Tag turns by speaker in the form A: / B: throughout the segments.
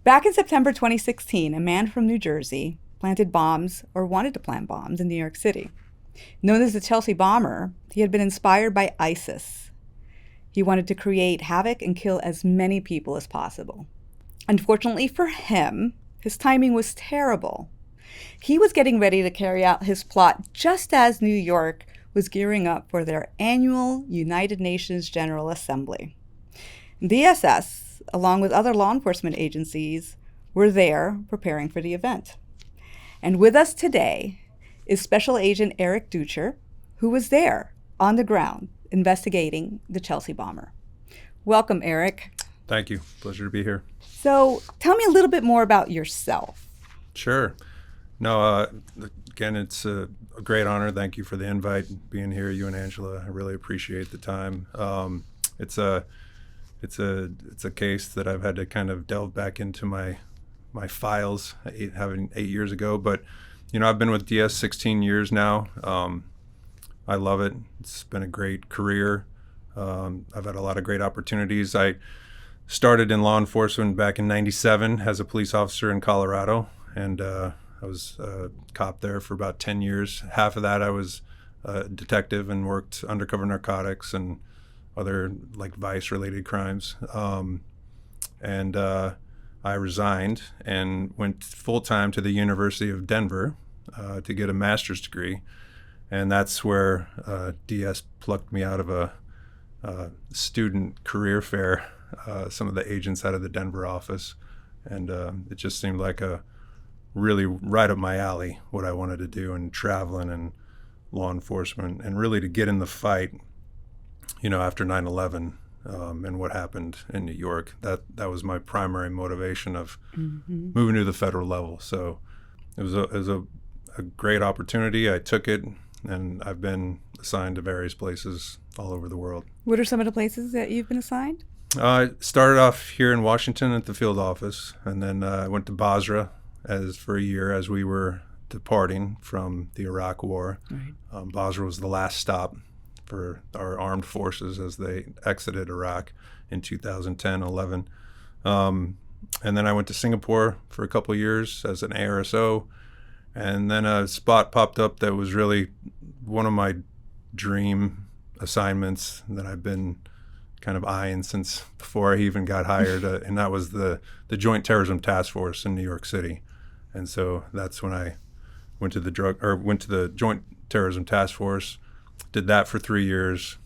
A: Back in September 2016, a man from New Jersey planted bombs, or wanted to plant bombs, in New York City. Known as the Chelsea Bomber, he had been inspired by ISIS. He wanted to create havoc and kill as many people as possible. Unfortunately for him, his timing was terrible. He was getting ready to carry out his plot just as New York was gearing up for their annual United Nations General Assembly. DSS, along with other law enforcement agencies, were there preparing for the event. And with us today is Special Agent Eric Ducher, who was there on the ground investigating the Chelsea Bomber. Welcome, Eric.
B: Thank you. Pleasure to be here.
A: So tell me a little bit more about yourself.
B: Sure. No, again, it's a great honor. Thank you for the invite, being here, you and Angela. I really appreciate the time. It's a case that I've had to kind of delve back into my files, having 8 years ago. But I've been with DS 16 years now. I love it. It's been a great career. I've had a lot of great opportunities. I started in law enforcement back in '97 as a police officer in Colorado, and I was a cop there for about 10 years. Half of that I was a detective and worked undercover narcotics and other like vice-related crimes. I resigned and went full-time to the University of Denver to get a master's degree. And that's where DS plucked me out of a student career fair, some of the agents out of the Denver office. And it just seemed like a really right up my alley, what I wanted to do, and traveling and law enforcement, and really to get in the fight, after 9/11 and what happened in New York. That was my primary motivation of moving to the federal level. So it was a great opportunity. I took it, and I've been assigned to various places all over the world.
A: What are some of the places that you've been assigned?
B: I started off here in Washington at the field office, and then I went to Basra for a year as we were departing from the Iraq War. Right. Basra was the last stop for our armed forces as they exited Iraq in 2010-11. And then I went to Singapore for a couple of years as an ARSO. And then a spot popped up that was really one of my dream assignments that I've been kind of eyeing since before I even got hired. And that was the Joint Terrorism Task Force in New York City. And so that's when I went to the Joint Terrorism Task Force, did that for 3 years,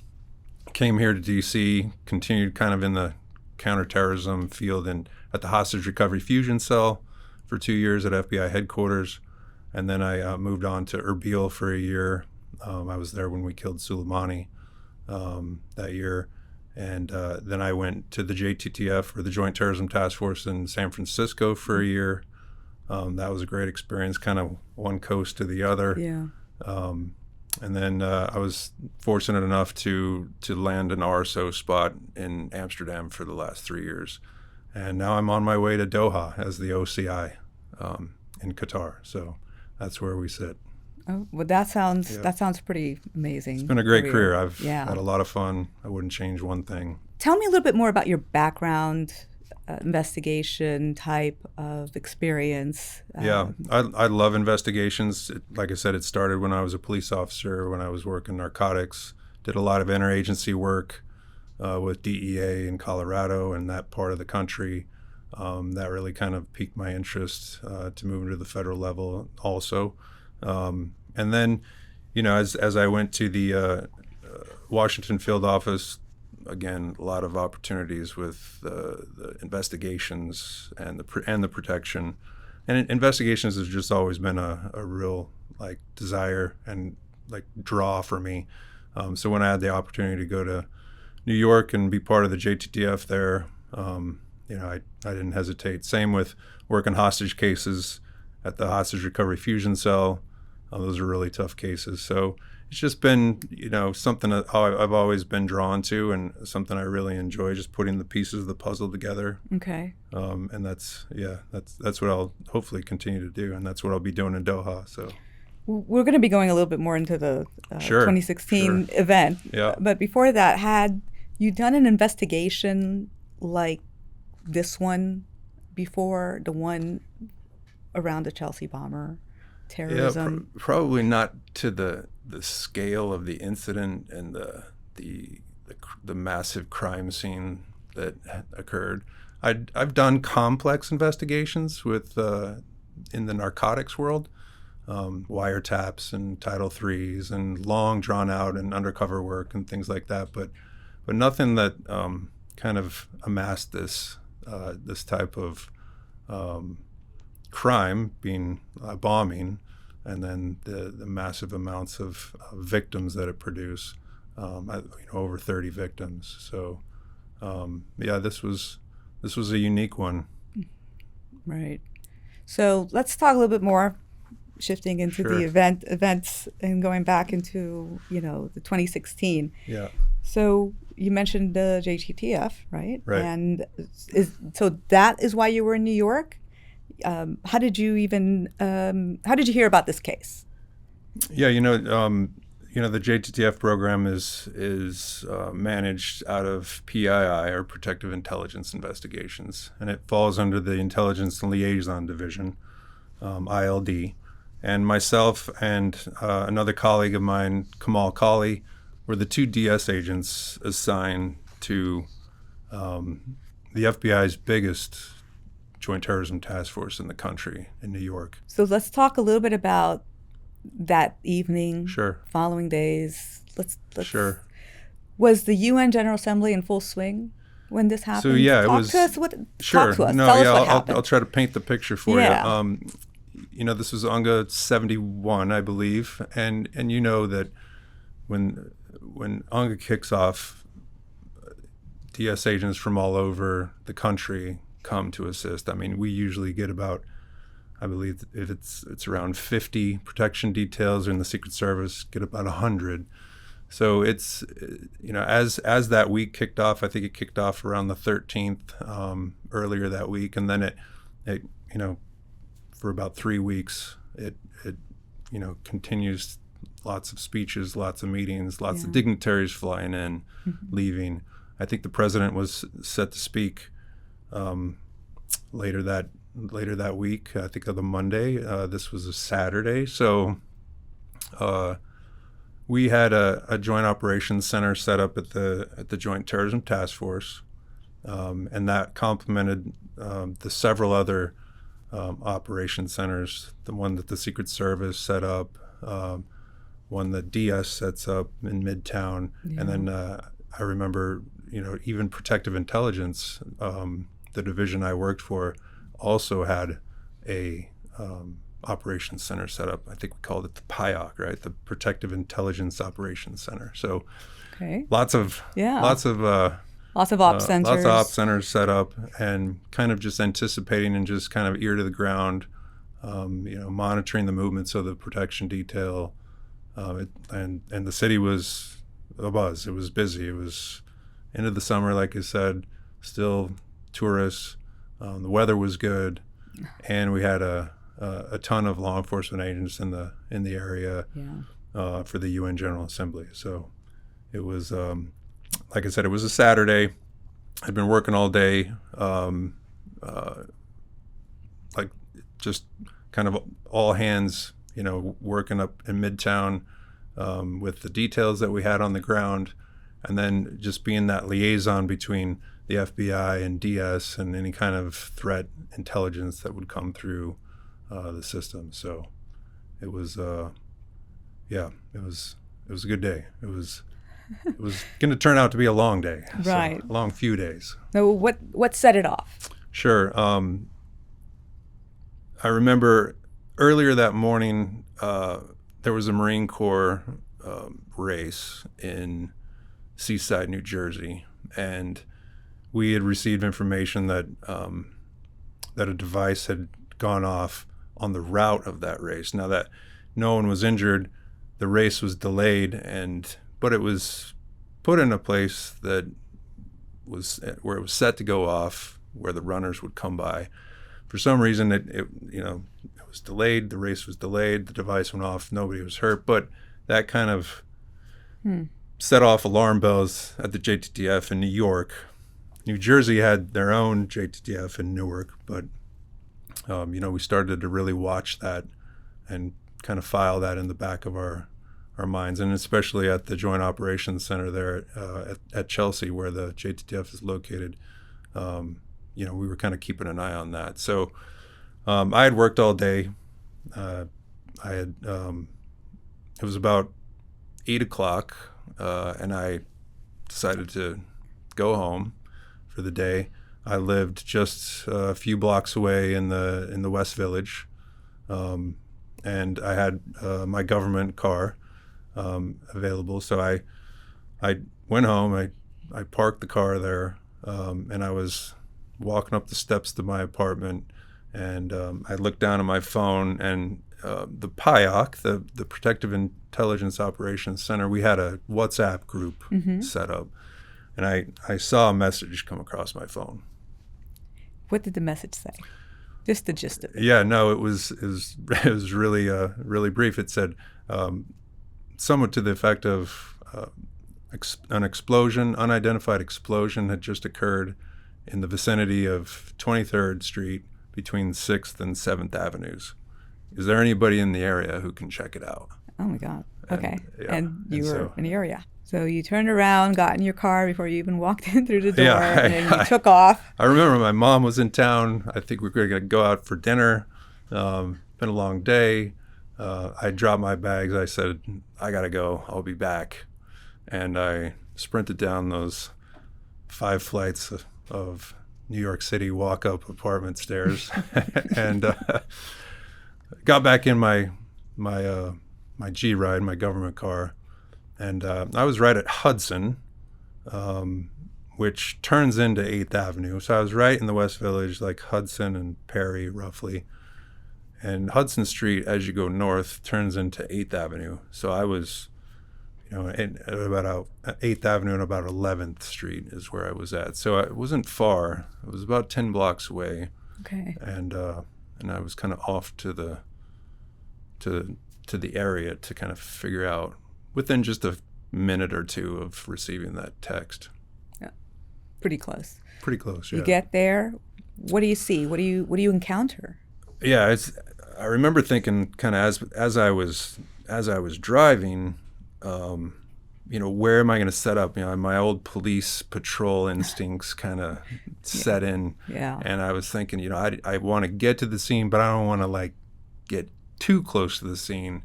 B: came here to DC, continued kind of in the counterterrorism field and at the Hostage Recovery Fusion Cell for 2 years at FBI headquarters. And then I moved on to Erbil for a year. I was there when we killed Soleimani that year. And then I went to the JTTF, or the Joint Terrorism Task Force, in San Francisco for a year. That was a great experience, kind of one coast to the other.
A: Yeah.
B: And then I was fortunate enough to land an RSO spot in Amsterdam for the last 3 years. And now I'm on my way to Doha as the OCI in Qatar. So that's where we sit.
A: Oh, well, that sounds pretty amazing.
B: It's been a great career. I've had a lot of fun. I wouldn't change one thing.
A: Tell me a little bit more about your background, investigation type of experience.
B: Yeah, I love investigations. Like I said, it started when I was a police officer, when I was working narcotics. Did a lot of interagency work with DEA in Colorado and that part of the country. That really kind of piqued my interest to move into the federal level also. And then, as I went to the Washington field office, again, a lot of opportunities with the investigations and the protection. And investigations has just always been a real desire and draw for me. So when I had the opportunity to go to New York and be part of the JTTF there, I didn't hesitate. Same with working hostage cases at the Hostage Recovery Fusion Cell. Those are really tough cases. So it's just been, something that I've always been drawn to, and something I really enjoy, just putting the pieces of the puzzle together.
A: Okay.
B: And that's what I'll hopefully continue to do, and that's what I'll be doing in Doha. So
A: we're going to be going a little bit more into the 2016 event.
B: Yeah.
A: But before that, had you done an investigation like this one before the one around the Chelsea bomber,
B: Yeah,
A: terrorism?
B: probably not to the scale of the incident and the massive crime scene that occurred. I've done complex investigations with in the narcotics world, wiretaps and Title IIIs and long drawn out and undercover work and things like that, but nothing that kind of amassed this type of crime, being bombing, and then the massive amounts of victims that it produced, over 30 victims. So yeah, this was a unique one.
A: Right. So let's talk a little bit more, shifting into
B: Sure.
A: the events and going back into, the 2016.
B: Yeah.
A: So you mentioned the JTTF, right?
B: Right.
A: And so that is why you were in New York. How did you hear about this case?
B: Yeah, the JTTF program is managed out of PII, or Protective Intelligence Investigations, and it falls under the Intelligence and Liaison Division, ILD. And myself and another colleague of mine, Kamal Kali, were the two DS agents assigned to the FBI's biggest Joint Terrorism Task Force in the country, in New York.
A: So let's talk a little bit about that evening,
B: Sure.
A: following days. Let's
B: Sure.
A: Was the UN General Assembly in full swing when this happened?
B: So yeah,
A: talk
B: it was.
A: to us.
B: Sure.
A: Talk to us.
B: No,
A: Tell
B: yeah,
A: us what happened.
B: I'll try to paint the picture for
A: Yeah.
B: you. This was UNGA 71, I believe, and you know that when UNGA kicks off, DS agents from all over the country come to assist. I mean, we usually get about, I believe if it's around 50 protection details, or in the Secret Service get about 100. So it's, as that week kicked off, I think it kicked off around the 13th, earlier that week, and then it for about 3 weeks it continues. Lots of speeches, lots of meetings, lots of dignitaries flying in, leaving. I think the president was set to speak later that week. I think on the Monday. This was a Saturday, so we had a joint operations center set up at the Joint Terrorism Task Force, and that complemented the several other operations centers. The one that the Secret Service set up, one that DS sets up in Midtown, and then I remember, even Protective Intelligence, the division I worked for, also had a operations center set up. I think we called it the PIOC, right? The Protective Intelligence Operations Center. So lots of
A: ops centers.
B: Lots of op centers set up, and kind of just anticipating and just kind of ear to the ground, monitoring the movements of the protection detail. And the city was abuzz. It was busy. It was end of the summer, like I said, still tourists. The weather was good, and we had a ton of law enforcement agents in the area for the UN General Assembly. So it was, like I said, it was a Saturday. I'd been working all day, like just kind of all hands, working up in Midtown with the details that we had on the ground, and then just being that liaison between the FBI and DS and any kind of threat intelligence that would come through the system. So it was, it was a good day. It was going to turn out to be a long day,
A: right?
B: So a long few days.
A: So what set it off?
B: Sure. I remember earlier that morning, there was a Marine Corps race in Seaside, New Jersey, and we had received information that that a device had gone off on the route of that race. Now that no one was injured, the race was delayed, but it was put in a place that was where it was set to go off, where the runners would come by. For some reason, it was delayed. The race was delayed. The device went off. Nobody was hurt, but that kind of set off alarm bells at the JTTF in New York. New Jersey had their own JTF in Newark, but we started to really watch that and kind of file that in the back of our minds, and especially at the Joint Operations Center there at Chelsea, where the JTF is located. We were kind of keeping an eye on that. So I had worked all day. It was about 8 o'clock, and I decided to go home for the day. I lived just a few blocks away in the West Village, and I had my government car available. So I went home. I parked the car there, and I was walking up the steps to my apartment, and I looked down at my phone, and the PIOC, the Protective Intelligence Operations Center, we had a WhatsApp group set up, and I saw a message come across my phone.
A: What did the message say? Just the gist of it.
B: Yeah, no, it was really really brief. It said somewhat to the effect of an explosion, unidentified explosion, had just occurred in the vicinity of 23rd Street between 6th and 7th Avenues. Is there anybody in the area who can check it out?
A: Oh my God. Okay.
B: Yeah.
A: And you were in the area. So you turned around, got in your car before you even walked in through the door, and then you took off.
B: I remember my mom was in town. I think we were going to go out for dinner. Been a long day. I dropped my bags. I said, I got to go. I'll be back. And I sprinted down those 5 flights of New York City walk-up apartment stairs and got back in my G ride, my government car, and I was right at Hudson, which turns into 8th Avenue. So I was right in the West Village, like Hudson and Perry, roughly. And Hudson Street, as you go north, turns into 8th Avenue. So I was, at about 8th Avenue and about 11th Street is where I was at. So it wasn't far. It was about 10 blocks away.
A: Okay.
B: And I was kind of off to the area to kind of figure out within just a minute or two of receiving that text.
A: Yeah. Pretty close.
B: Pretty close, yeah.
A: You get there. What do you see? What do you encounter?
B: Yeah, I remember thinking kind of as I was driving, where am I going to set up? My old police patrol instincts kind of set in.
A: Yeah.
B: And I was thinking, I want to get to the scene, but I don't want to get too close to the scene.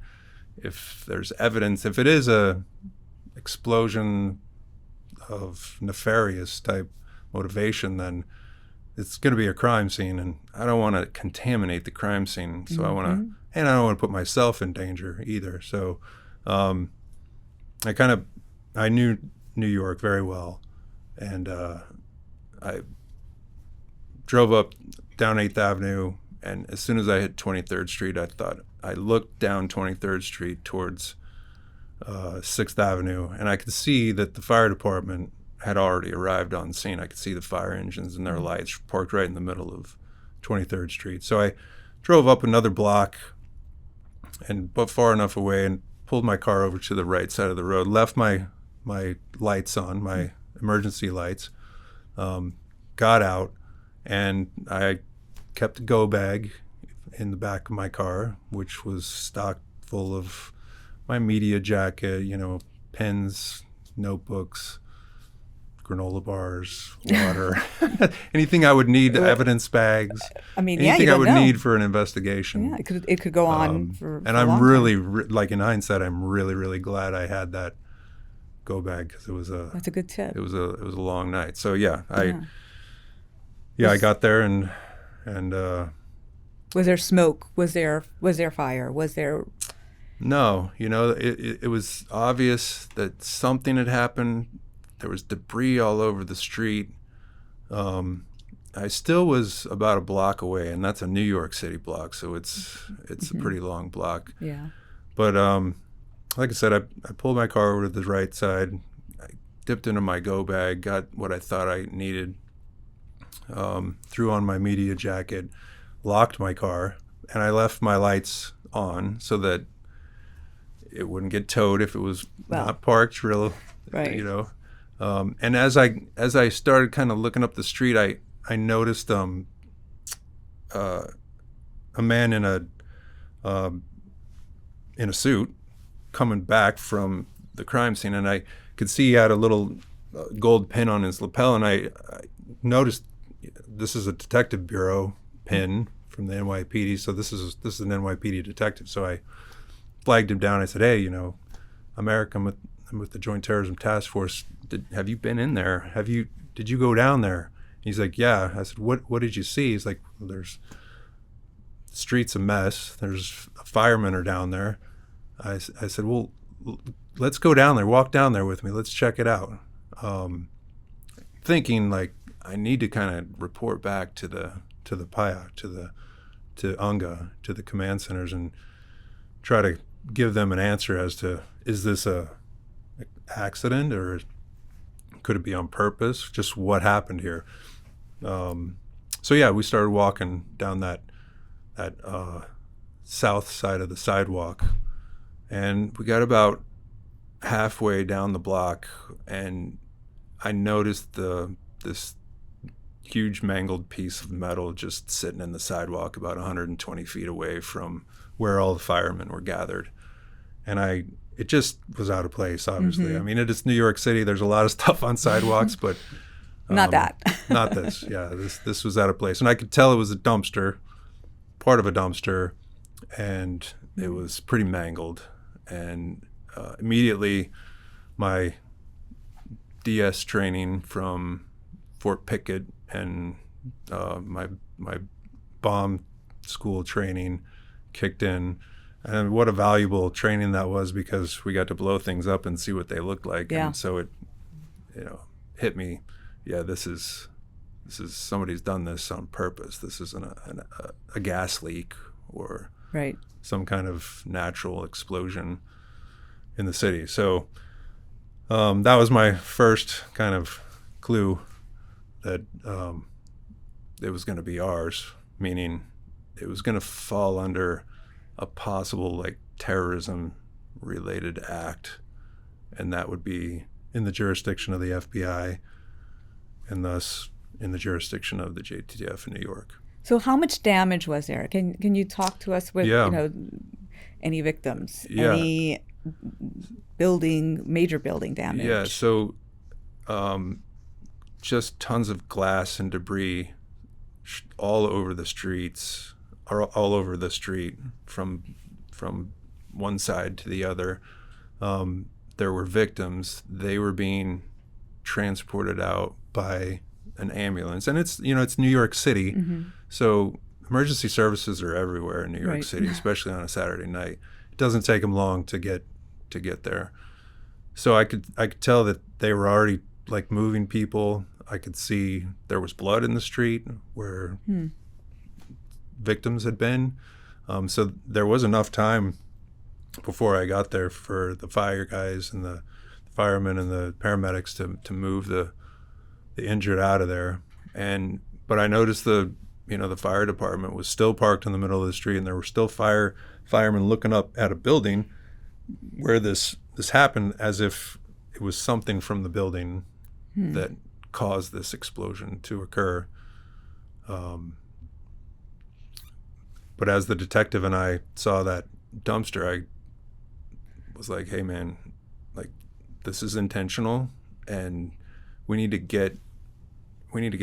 B: If there's evidence, if it is a explosion of nefarious type motivation, then it's going to be a crime scene, and I don't want to contaminate the crime scene. So I want to, and I don't want to put myself in danger either. So I knew New York very well, and I drove up down 8th Avenue, and as soon as I hit 23rd Street, I looked down 23rd Street towards 6th Avenue, and I could see that the fire department had already arrived on scene. I could see the fire engines and their lights parked right in the middle of 23rd Street. So I drove up another block, but far enough away, and pulled my car over to the right side of the road, left my lights on, my emergency lights, got out, and I kept a go bag in the back of my car, which was stocked full of my media jacket, pens, notebooks, granola bars, water, anything I would need, evidence bags. Anything I would need for an investigation.
A: Yeah, it could go on for
B: and
A: a
B: I'm
A: long
B: really,
A: time.
B: in hindsight, I'm really, really glad I had that go bag, because
A: That's a good tip.
B: It was a long night. So I got there and
A: was there smoke? Was there fire? Was there?
B: No, it was obvious that something had happened. There was debris all over the street. I still was about a block away, and that's a New York City block, so it's a pretty long block.
A: Yeah.
B: But like I said, I pulled my car over to the right side. I dipped into my go bag, got what I thought I needed, threw on my media jacket, locked my car, and I left my lights on so that it wouldn't get towed if it was not parked real,
A: right.
B: And as I started kind of looking up the street, I noticed a man in a suit coming back from the crime scene, and I could see he had a little gold pin on his lapel, and I noticed this is a detective bureau pin from the NYPD, so this is an NYPD detective. So I flagged him down. I said, "Hey, America, I'm with the Joint Terrorism Task Force. Have you been in there? Did you go down there?" He's like, "Yeah." I said, "What did you see?" He's like, "Well, the street's a mess. There's firemen are down there." I said, "Well, let's go down there. Walk down there with me. Let's check it out." Thinking like I need to kind of report back to the PIAC, to UNGA, to the command centers, and try to give them an answer as to, is this a accident or could it be on purpose? Just what happened here? So yeah, we started walking down that south side of the sidewalk, and we got about halfway down the block, and I noticed this huge mangled piece of metal just sitting in the sidewalk about 120 feet away from where all the firemen were gathered. And it just was out of place, obviously.
A: Mm-hmm.
B: I mean, it is New York City. There's a lot of stuff on sidewalks, but
A: not that.
B: Not this. Yeah, this was out of place. And I could tell it was a dumpster, part of a dumpster, and it was pretty mangled. And immediately my DS training from Fort Pickett and my bomb school training kicked in. And what a valuable training that was, because we got to blow things up and see what they looked like.
A: Yeah.
B: And so it, hit me. Yeah, this is somebody's done this on purpose. This isn't a gas leak or
A: right.
B: some kind of natural explosion in the city. So that was my first kind of clue that it was going to be ours, meaning it was going to fall under a possible like terrorism related act, and that would be in the jurisdiction of the FBI and thus in the jurisdiction of the JTF in New York.
A: So how much damage was there? Can you talk to us with any victims?
B: Yeah.
A: Any major building damage?
B: Yeah, so just tons of glass and debris all over the streets, or all over the street from one side to the other. There were victims. They were being transported out by an ambulance, and it's New York City, so emergency services are everywhere in New York City, especially on a Saturday night. It doesn't take them long to get there. So I could tell that they were already like moving people. I could see there was blood in the street where victims had been. So there was enough time before I got there for the fire guys and the firemen and the paramedics to move the injured out of there. But I noticed the fire department was still parked in the middle of the street, and there were still firemen looking up at a building where this happened, as if it was something from the building that caused this explosion to occur. But as the detective and I saw that dumpster, I was like, "Hey, man, like this is intentional, and we need to get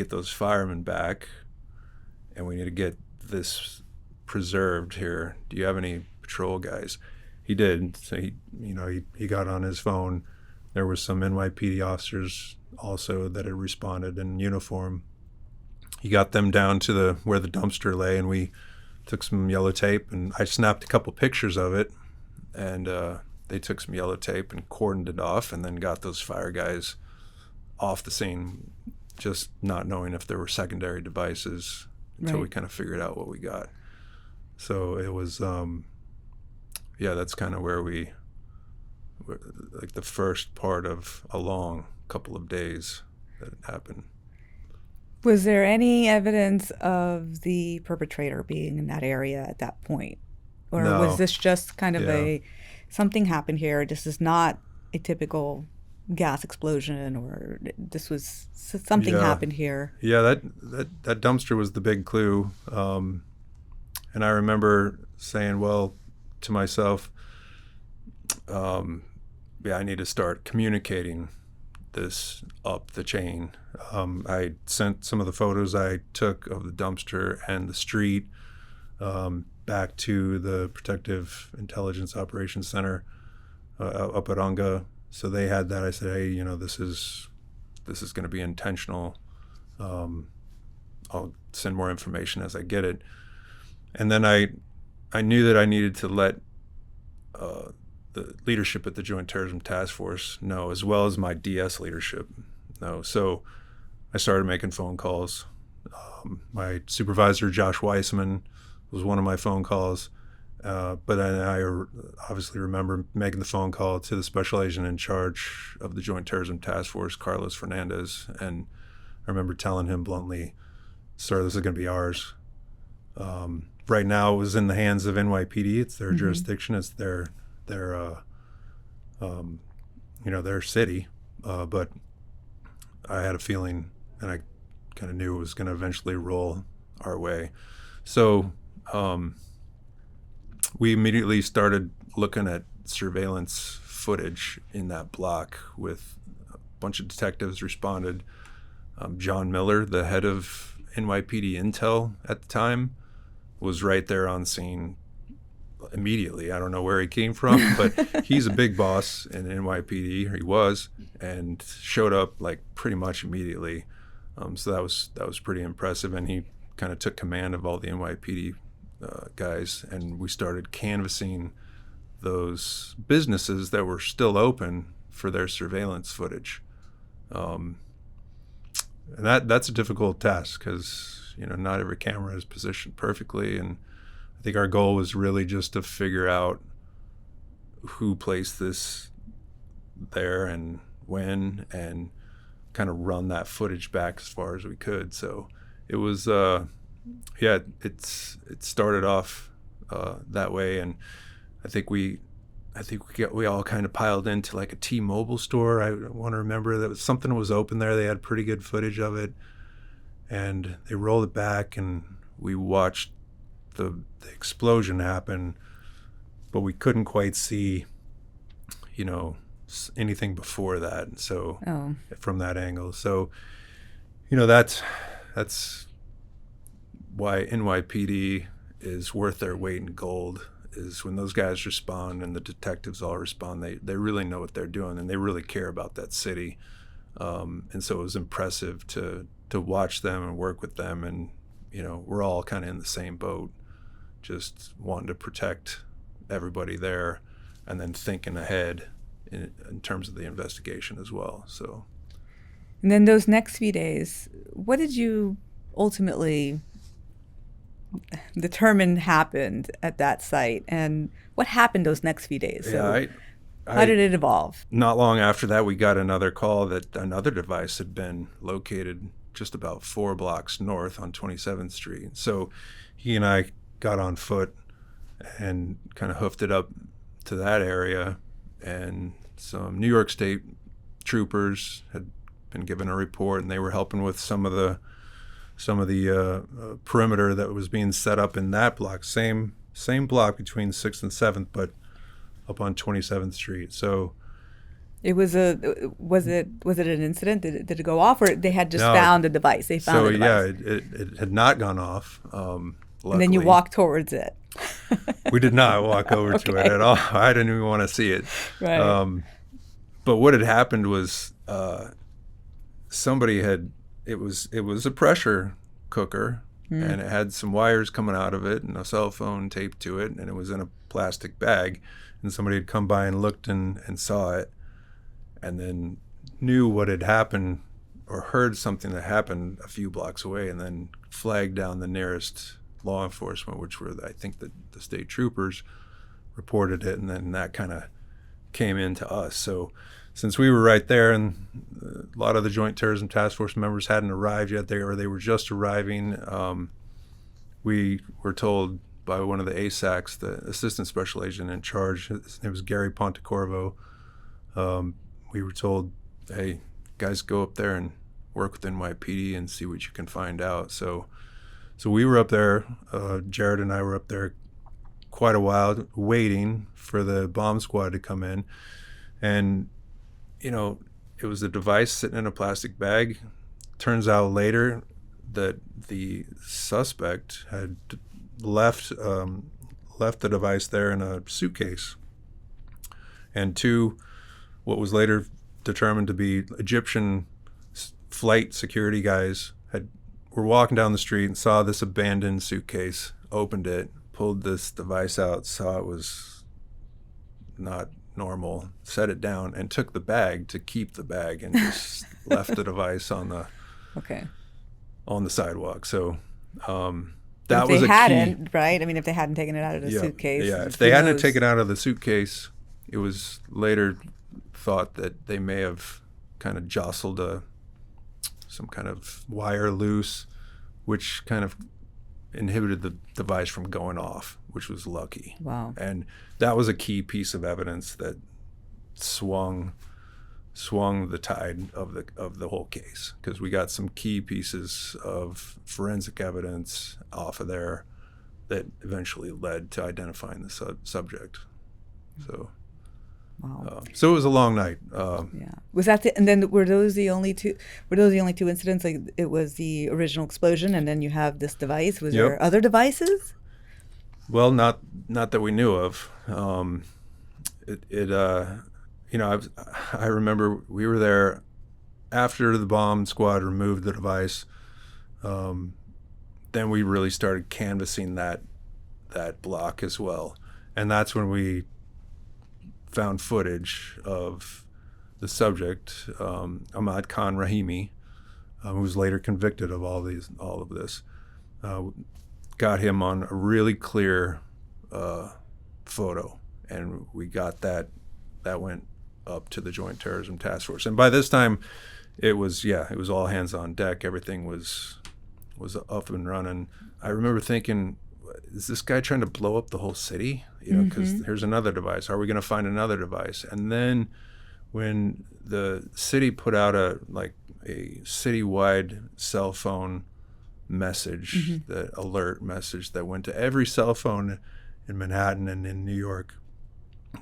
B: those firemen back, and we need to get this preserved here. Do you have any patrol guys?" He did. So he got on his phone. There was some NYPD officers also that had responded in uniform. He got them down to where the dumpster lay, and we took some yellow tape, and I snapped a couple pictures of it, and they took some yellow tape and cordoned it off, and then got those fire guys off the scene, just not knowing if there were secondary devices until we kind of figured out what we got. So it was, that's kind of where like the first part of a long couple of days that it happened.
A: Was there any evidence of the perpetrator being in that area at that point? Or was this just kind of something happened here, this is not a typical gas explosion, or this was something
B: Yeah.
A: happened here.
B: Yeah, that dumpster was the big clue. And I remember saying, well, to myself, yeah, I need to start communicating this up the chain. I sent some of the photos I took of the dumpster and the street back to the Protective Intelligence Operations Center up at Unga. So they had that. I said, hey, this is going to be intentional. I'll send more information as I get it. And then I knew that I needed to let the leadership at the Joint Terrorism Task Force know, as well as my DS leadership know. So I started making phone calls. My supervisor, Josh Weissman, was one of my phone calls. But then I obviously remember making the phone call to the special agent in charge of the Joint Terrorism Task Force, Carlos Fernandez. And I remember telling him bluntly, sir, this is going to be ours. Right now it was in the hands of NYPD. It's their jurisdiction. It's their city. But I had a feeling, and I kind of knew it was going to eventually roll our way. So we immediately started looking at surveillance footage in that block. With a bunch of detectives responded. John Miller, the head of NYPD Intel at the time, was right there on scene immediately. I don't know where he came from, but he's a big boss in NYPD, or he was, and showed up like pretty much immediately. So that was pretty impressive, and he kind of took command of all the NYPD guys, and we started canvassing those businesses that were still open for their surveillance footage. And that's a difficult task because not every camera is positioned perfectly, and I think our goal was really just to figure out who placed this there and when, and kind of run that footage back as far as we could. So it was it started off that way, and I think we all kind of piled into like a T-Mobile store. I want to remember that something was open there. They had pretty good footage of it, and they rolled it back, and we watched the explosion happen, but we couldn't quite see, anything before that. So from that angle, so that's why NYPD is worth their weight in gold. Is when those guys respond and the detectives all respond, they really know what they're doing, and they really care about that city. And so it was impressive to watch them and work with them, and we're all kind of in the same boat, just wanting to protect everybody there, and then thinking ahead in terms of the investigation as well. So,
A: and then those next few days, what did you ultimately determined happened at that site, and what happened those next few days? So how did it evolve?
B: Not long after that, we got another call that another device had been located just about 4 blocks north on 27th Street. So he and I got on foot and kind of hoofed it up to that area, and some New York State troopers had been given a report, and they were helping with some of the perimeter that was being set up in that block, same block between 6th and 7th, but up on 27th Street. So
A: it was was it an incident? Did it go off, or they had just found the device? They found the device.
B: Yeah, it had not gone off.
A: And then you walked towards it.
B: We did not walk over to it at all. I didn't even want to see it.
A: Right.
B: But what had happened was somebody had. It was a pressure cooker, and it had some wires coming out of it and a cell phone taped to it, and it was in a plastic bag, and somebody had come by and looked and saw it, and then knew what had happened, or heard something that happened a few blocks away, and then flagged down the nearest law enforcement, which were, I think, the state troopers, reported it, and then that kind of came into us. So since we were right there, and a lot of the Joint Terrorism Task Force members hadn't arrived yet, they were just arriving, we were told by one of the ASACs, the Assistant Special Agent in charge, his name was Gary Pontecorvo, we were told, hey, guys, go up there and work with NYPD and see what you can find out. So we were up there. Jared and I were up there quite a while waiting for the bomb squad to come in. And, it was a device sitting in a plastic bag. Turns out later that the suspect had left the device there in a suitcase. And two, what was later determined to be Egyptian flight security guys were walking down the street and saw this abandoned suitcase, opened it, pulled this device out, saw it was not normal, set it down, and took the bag to keep the bag, and just left the device on the sidewalk. So that was a key.
A: Right? I mean, if they hadn't taken it out of the suitcase.
B: Yeah, if they hadn't taken it out of the suitcase, it was later thought that they may have kind of jostled some kind of wire loose, which kind of inhibited the device from going off, which was lucky.
A: Wow.
B: And that was a key piece of evidence that swung the tide of the whole case, because we got some key pieces of forensic evidence off of there that eventually led to identifying the subject. So
A: wow.
B: So it was a long night.
A: Was that and then were those the only two incidents? Like, it was the original explosion, and then you have this device. Was there other devices?
B: Well, not that we knew of. I remember we were there after the bomb squad removed the device. Then we really started canvassing that block as well, and that's when we found footage of the subject, Ahmad Khan Rahimi, who was later convicted of all of this. Got him on a really clear photo, and we got that went up to the Joint Terrorism Task Force. And by this time, it was all hands on deck. Everything was up and running. I remember thinking, is this guy trying to blow up the whole city? Because here's another device. Are we going to find another device? And then when the city put out a citywide cell phone message, the alert message that went to every cell phone in Manhattan and in New York,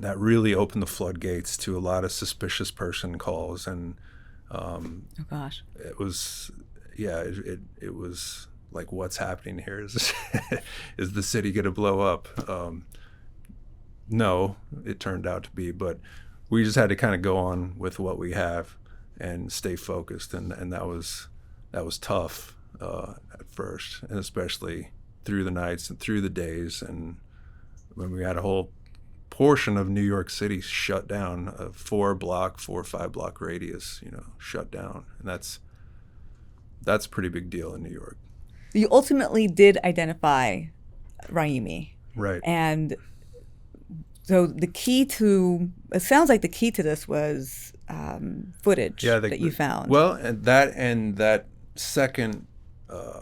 B: that really opened the floodgates to a lot of suspicious person calls. And it was it was like, what's happening here? Is the city going to blow up? No, it turned out to be, but we just had to kind of go on with what we have and stay focused, and that was tough at first, and especially through the nights and through the days, and when we had a whole portion of New York City shut down, a 4 or 5 block radius, shut down, and that's a pretty big deal in New York.
A: You ultimately did identify Rahimi,
B: right?
A: And so it sounds like the key to this was footage that you found.
B: Well, and that second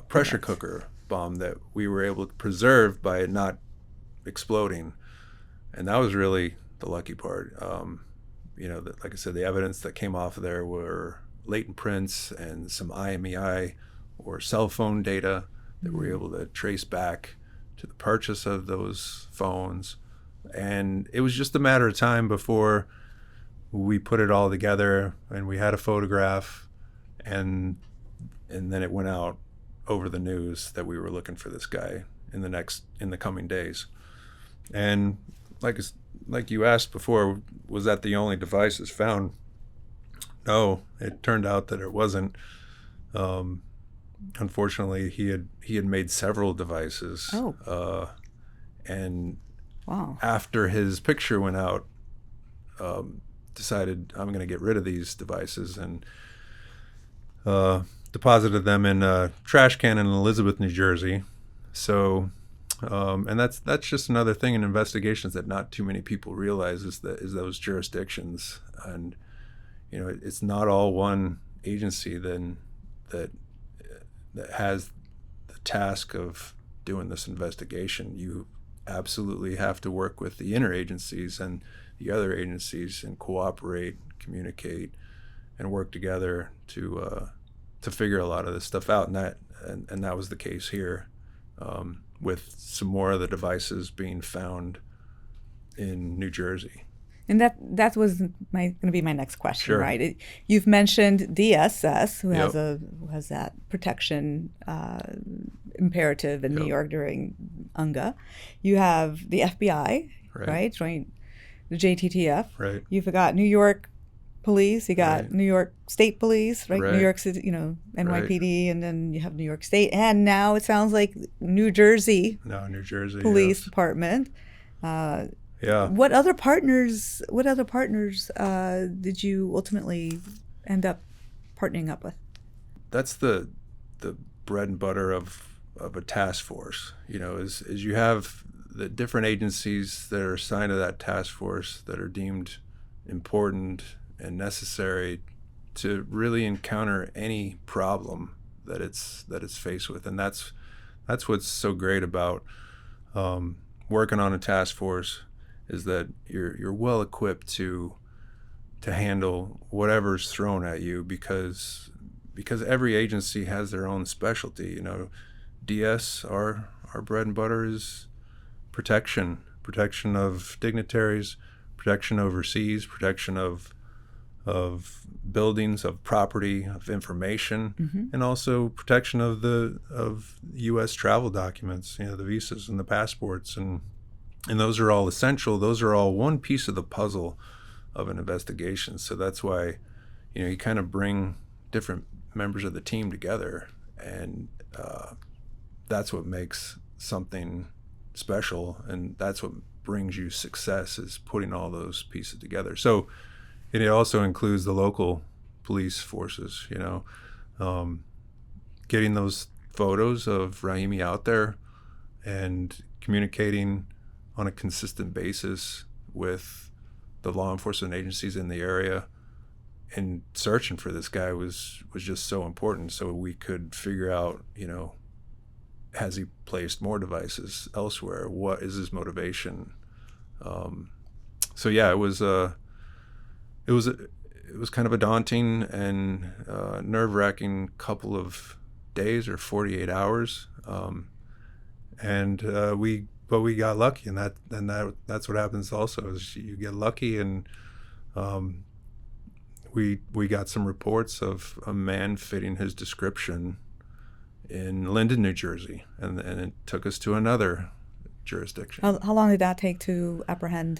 B: pressure cooker bomb that we were able to preserve by it not exploding, and that was really the lucky part. Like I said, the evidence that came off of there were latent prints and some IMEI or cell phone data that we were able to trace back to the purchase of those phones. And it was just a matter of time before we put it all together and we had a photograph, and then it went out over the news that we were looking for this guy in the coming days. And like you asked before, was that the only devices found? No, it turned out that it wasn't. Unfortunately, he had made several devices. And
A: wow.
B: After his picture went out, decided, I'm going to get rid of these devices, and deposited them in a trash can in Elizabeth, New Jersey. So, and that's just another thing in investigations that not too many people realize is those jurisdictions. And it's not all one agency then that has the task of doing this investigation. You absolutely have to work with the interagencies, and the other agencies and cooperate, communicate, and work together to figure a lot of this stuff out. And that was the case here, with some more of the devices being found in New Jersey.
A: And that was going to be my next question,
B: Sure.
A: right? You've mentioned DSS, who
B: Yep.
A: has that protection imperative in New
B: Yep.
A: York during UNGA. You have the FBI, right? The JTTF.
B: Right.
A: You've got New York Police. You got
B: Right.
A: New York State Police, right?
B: Right.
A: New York City, NYPD, and then you have New York State, and now it sounds like New Jersey
B: No, New Jersey.
A: Police
B: Yes.
A: Department.
B: Yeah.
A: What other partners did you ultimately end up partnering up with?
B: That's the bread and butter of a task force. Is you have the different agencies that are assigned to that task force that are deemed important and necessary to really encounter any problem that it's faced with. And that's what's so great about working on a task force, is that you're well equipped to handle whatever's thrown at you, because every agency has their own specialty. DS, our bread and butter is protection of dignitaries, protection overseas, protection of buildings, of property, of information, and also protection of U.S. travel documents, the visas and the passports, and those are all essential. Those are all one piece of the puzzle of an investigation. So that's why, you kind of bring different members of the team together, and that's what makes something special, and that's what brings you success, is putting all those pieces together. So it also includes the local police forces, getting those photos of Rahimi out there and communicating on a consistent basis with the law enforcement agencies in the area, and searching for this guy was just so important, so we could figure out, has he placed more devices elsewhere? What is his motivation? So yeah, it was kind of a daunting and nerve-wracking couple of days, or 48 hours, and we got lucky, and that's what happens also, is you get lucky, and we got some reports of a man fitting his description in Linden, New Jersey, and it took us to another jurisdiction.
A: How long did that take to apprehend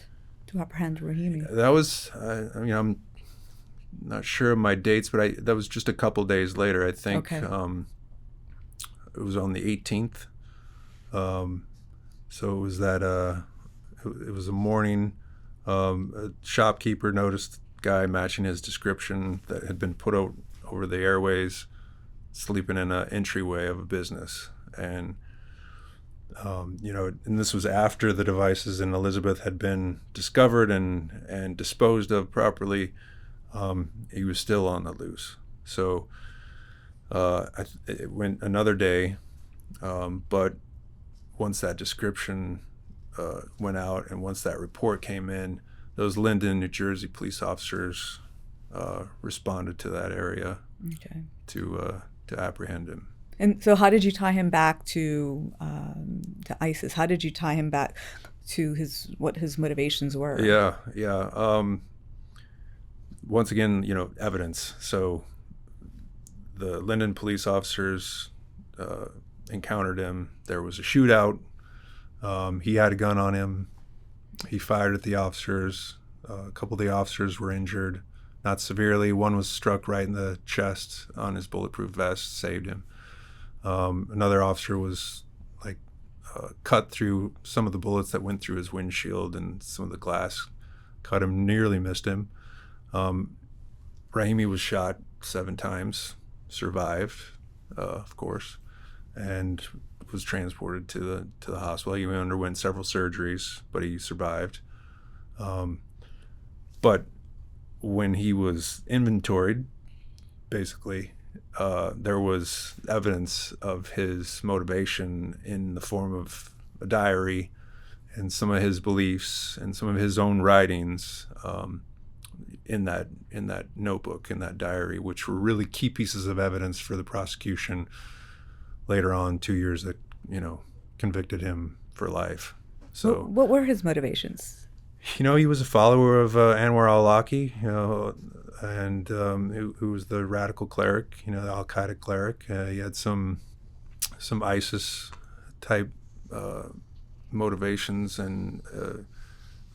A: Rahimi?
B: That was, I'm not sure of my dates, but that was just a couple days later, I think.
A: Okay.
B: It was on the 18th. So it was it was a morning. A shopkeeper noticed a guy matching his description that had been put out over the airways, sleeping in an entryway of a business. And, and this was after the devices in Elizabeth had been discovered and disposed of properly. He was still on the loose. So it went another day, but once that description went out, and once that report came in, those Linden, New Jersey police officers responded to that area,
A: Okay.
B: to apprehend him.
A: And so, how did you tie him back to ISIS? How did you tie him back to what his motivations were?
B: Yeah. Once again, evidence. So the Linden police officers encountered him. There was a shootout. He had a gun on him. He fired at the officers. A couple of the officers were injured, not severely. One was struck right in the chest on his bulletproof vest, saved him. Another officer was cut through some of the bullets that went through his windshield, and some of the glass cut him, nearly missed him. Rahimi was shot 7 times, survived, of course, and was transported to the hospital. He underwent several surgeries, but he survived. But when he was inventoried, basically, there was evidence of his motivation in the form of a diary and some of his beliefs and some of his own writings in that notebook, in that diary, which were really key pieces of evidence for the prosecution later on, 2 years that convicted him for life. So
A: what were his motivations?
B: He was a follower of Anwar al-Awlaki, and who was the radical cleric, the Al-Qaeda cleric. He had some ISIS type motivations and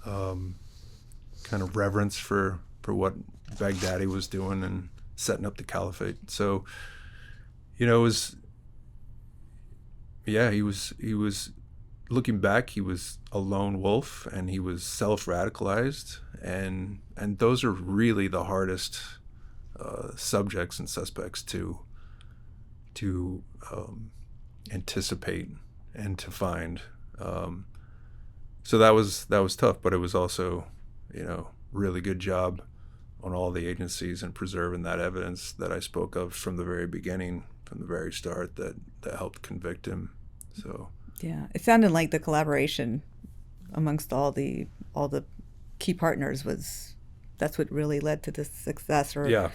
B: kind of reverence for what Baghdadi was doing and setting up the caliphate. So, it was, he was looking back, he was a lone wolf, and he was self-radicalized, and those are really the hardest subjects and suspects to anticipate and to find. So that was tough, but it was also, really good job on all the agencies in preserving that evidence that I spoke of from the very beginning, from the very start, that helped convict him. So
A: yeah, it sounded like the collaboration amongst all the key partners that's what really led to this success, or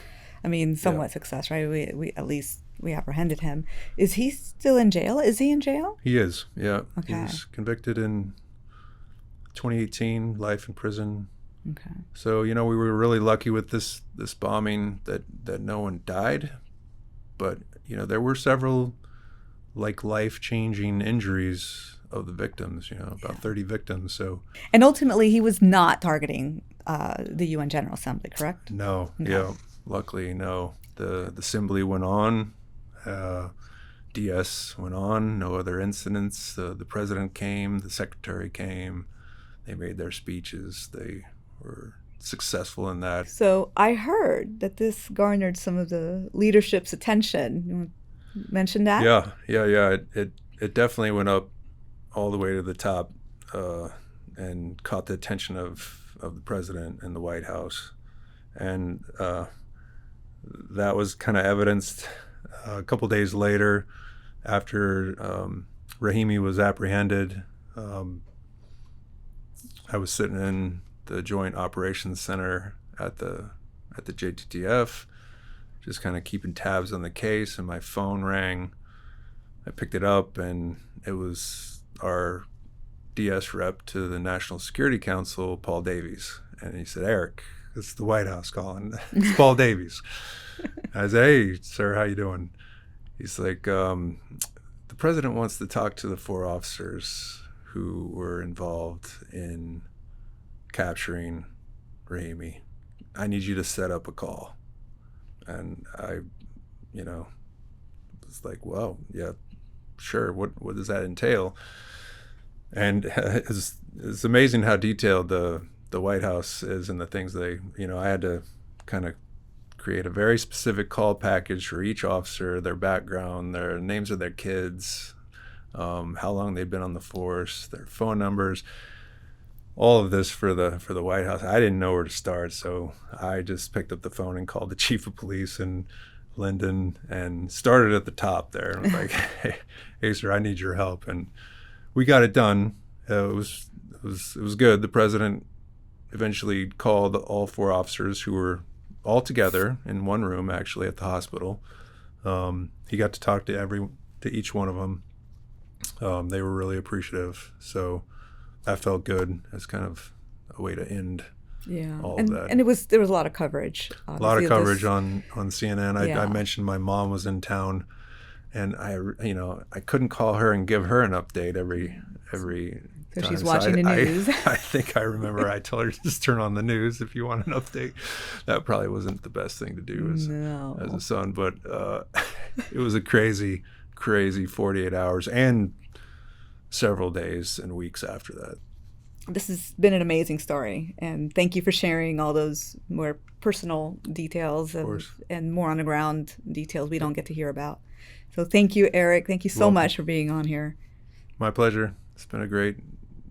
A: somewhat success, right? We at least we apprehended him. Is he still in jail? Is he in jail?
B: He is, yeah.
A: Okay.
B: He was convicted in 2018, life in prison.
A: Okay.
B: So, we were really lucky with this bombing that no one died, but, there were several life-changing injuries of the victims, about 30 victims. So,
A: and ultimately he was not targeting the UN General Assembly, correct?
B: No. Yeah, luckily, no. The assembly went on. DS went on, no other incidents. The president came, the secretary came, they made their speeches, they were successful in that.
A: So I heard that this garnered some of the leadership's attention. You want to mention that?
B: Yeah. It definitely went up all the way to the top and caught the attention of the president and the White House. And that was kind of evidenced a couple days later, after Rahimi was apprehended. I was sitting in the Joint Operations Center at the JTTF, just kind of keeping tabs on the case, and my phone rang. I picked it up, and it was our DS rep to the National Security Council, Paul Davies. And he said, "Eric, it's the White House calling. It's Paul Davies." I said, "Hey, sir, how you doing?" He's like, "The president wants to talk to the 4 officers who were involved in capturing Rahimi. I need you to set up a call." And I, was like, "Well, yeah, sure. What does that entail?" And it's amazing how detailed the White House is in the things they, I had to kind of create a very specific call package for each officer, their background, their names of their kids, how long they've been on the force, their phone numbers, all of this for the White House. I didn't know where to start, so I just picked up the phone and called the chief of police in Linden and started at the top there. And was like, hey, sir, I need your help. And we got it done. It was good. The president eventually called all 4 officers, who were all together in one room, actually, at the hospital. He got to talk to each one of them. They were really appreciative. So that felt good as kind of a way to end all of that.
A: And there was a lot of coverage.
B: A lot of coverage on CNN.
A: Yeah.
B: I mentioned my mom was in town, and I couldn't call her and give her an update every
A: So
B: time.
A: she's watching the news.
B: I think I remember I told her, just turn on the news if you want an update. That probably wasn't the best thing to do as a son, but it was a crazy 48 hours and several days and weeks after that.
A: This has been an amazing story, and thank you for sharing all those more personal details and more on the ground details we don't get to hear about. So thank you, Eric. Thank you so much for being on here. My pleasure. It's been a great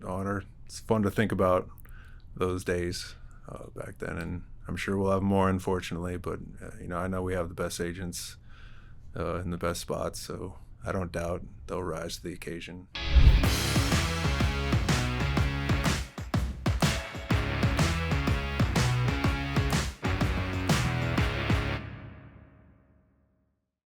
A: honor. It's fun to think about those days back then, and I'm sure we'll have more, unfortunately, but I know we have the best agents in the best spots, so I don't doubt they'll rise to the occasion.